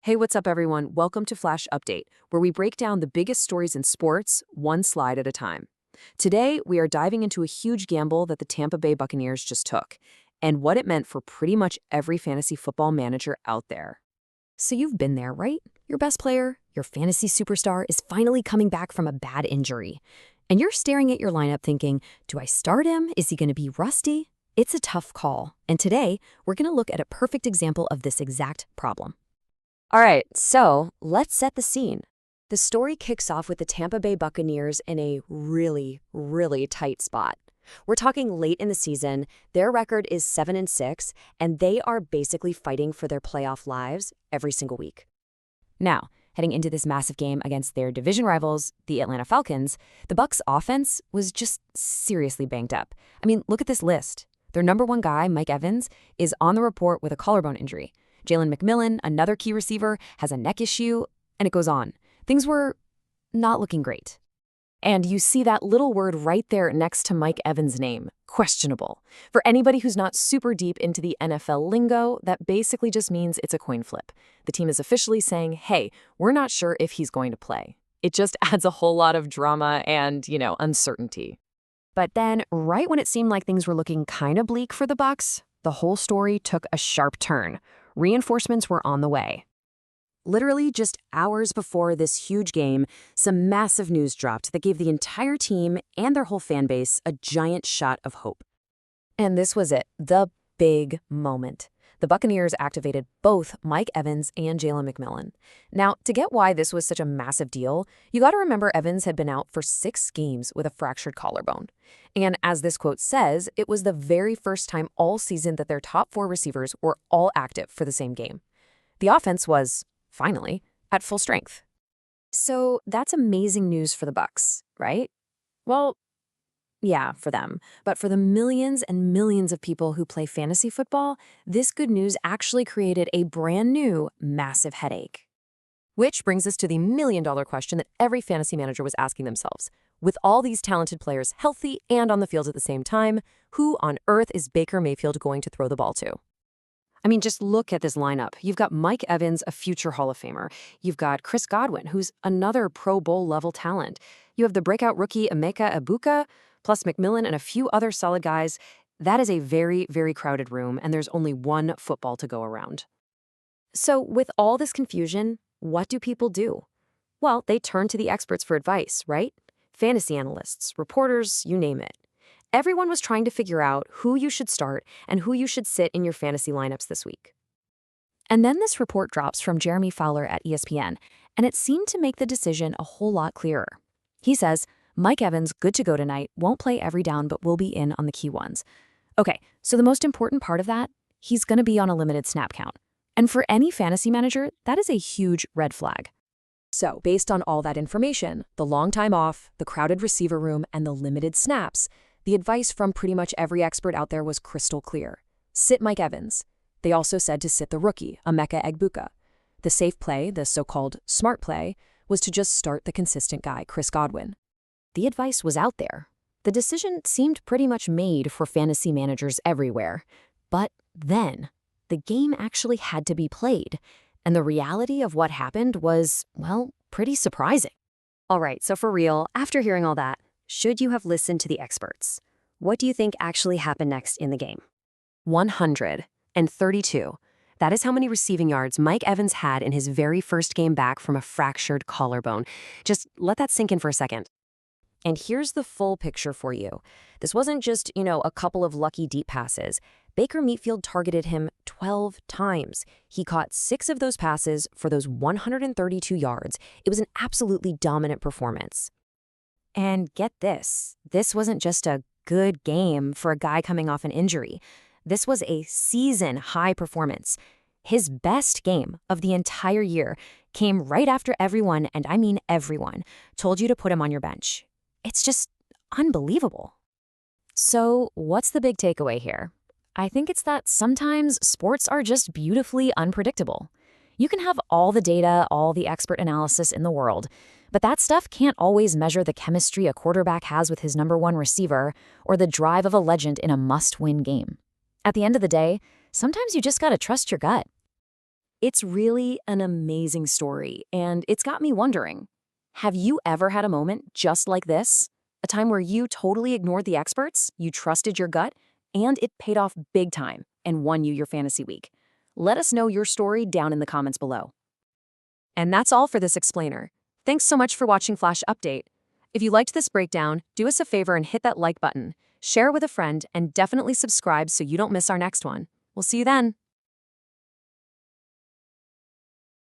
Hey, what's up, everyone? Welcome to Flash Update, where we break down the biggest stories in sports, one slide at a time. Today, we are diving into a huge gamble that the Tampa Bay Buccaneers just took, and what it meant for pretty much every fantasy football manager out there. So you've been there, right? Your best player, your fantasy superstar, is finally coming back from a bad injury. And you're staring at your lineup thinking, do I start him? Is he going to be rusty? It's a tough call. And today, we're going to look at a perfect example of this exact problem. All right, so let's set the scene. The story kicks off with the Tampa Bay Buccaneers in a really, really tight spot. We're talking late in the season. Their record is 7-6, and they are basically fighting for their playoff lives every single week. Now, heading into this massive game against their division rivals, the Atlanta Falcons, the Bucs' offense was just seriously banged up. I mean, look at this list. Their number one guy, Mike Evans, is on the report with a collarbone injury. Jalen McMillan, another key receiver, has a neck issue, and it goes on. Things were not looking great. And you see that little word right there next to Mike Evans' name, questionable. For anybody who's not super deep into the NFL lingo, that basically just means it's a coin flip. The team is officially saying, hey, we're not sure if he's going to play. It just adds a whole lot of drama and, uncertainty. But then, right when it seemed like things were looking kind of bleak for the Bucs, the whole story took a sharp turn. Reinforcements were on the way. Literally just hours before this huge game, some massive news dropped that gave the entire team and their whole fan base a giant shot of hope. And this was it, the big moment. The Buccaneers activated both Mike Evans and Jalen McMillan. Now, to get why this was such a massive deal, you got to remember Evans had been out for 6 games with a fractured collarbone. And as this quote says, it was the very first time all season that their top 4 receivers were all active for the same game. The offense was, finally, at full strength. So that's amazing news for the Bucs, right? Well, yeah, for them. But for the millions and millions of people who play fantasy football, this good news actually created a brand new, massive headache. Which brings us to the million-dollar question that every fantasy manager was asking themselves. With all these talented players healthy and on the field at the same time, who on earth is Baker Mayfield going to throw the ball to? I mean, just look at this lineup. You've got Mike Evans, a future Hall of Famer. You've got Chris Godwin, who's another Pro Bowl-level talent. You have the breakout rookie Emeka Egbuka, plus McMillan and a few other solid guys. That is a very, very crowded room, and there's only one football to go around. So with all this confusion, what do people do? Well, they turn to the experts for advice, right? Fantasy analysts, reporters, you name it. Everyone was trying to figure out who you should start and who you should sit in your fantasy lineups this week. And then this report drops from Jeremy Fowler at ESPN, and it seemed to make the decision a whole lot clearer. He says, Mike Evans, good to go tonight, won't play every down but will be in on the key ones. Okay, so the most important part of that, he's going to be on a limited snap count. And for any fantasy manager, that is a huge red flag. So based on all that information, the long time off, the crowded receiver room, and the limited snaps, the advice from pretty much every expert out there was crystal clear. Sit Mike Evans. They also said to sit the rookie, Emeka Egbuka. The safe play, the so-called smart play, was to just start the consistent guy, Chris Godwin. The advice was out there. The decision seemed pretty much made for fantasy managers everywhere. But then, the game actually had to be played. And the reality of what happened was, well, pretty surprising. All right, so for real, after hearing all that, should you have listened to the experts? What do you think actually happened next in the game? 132. That is how many receiving yards Mike Evans had in his very first game back from a fractured collarbone. Just let that sink in for a second. And here's the full picture for you. This wasn't just, a couple of lucky deep passes. Baker Mayfield targeted him 12 times. He caught 6 of those passes for those 132 yards. It was an absolutely dominant performance. And get this wasn't just a good game for a guy coming off an injury. This was a season-high performance. His best game of the entire year came right after everyone, and I mean everyone, told you to put him on your bench. It's just unbelievable. So what's the big takeaway here? I think it's that sometimes sports are just beautifully unpredictable. You can have all the data, all the expert analysis in the world, but that stuff can't always measure the chemistry a quarterback has with his number one receiver or the drive of a legend in a must-win game. At the end of the day, sometimes you just gotta trust your gut. It's really an amazing story, and it's got me wondering, have you ever had a moment just like this? A time where you totally ignored the experts, you trusted your gut, and it paid off big time and won you your fantasy week. Let us know your story down in the comments below. And that's all for this explainer. Thanks so much for watching Flash Update. If you liked this breakdown, do us a favor and hit that like button, share with a friend, and definitely subscribe so you don't miss our next one. We'll see you then.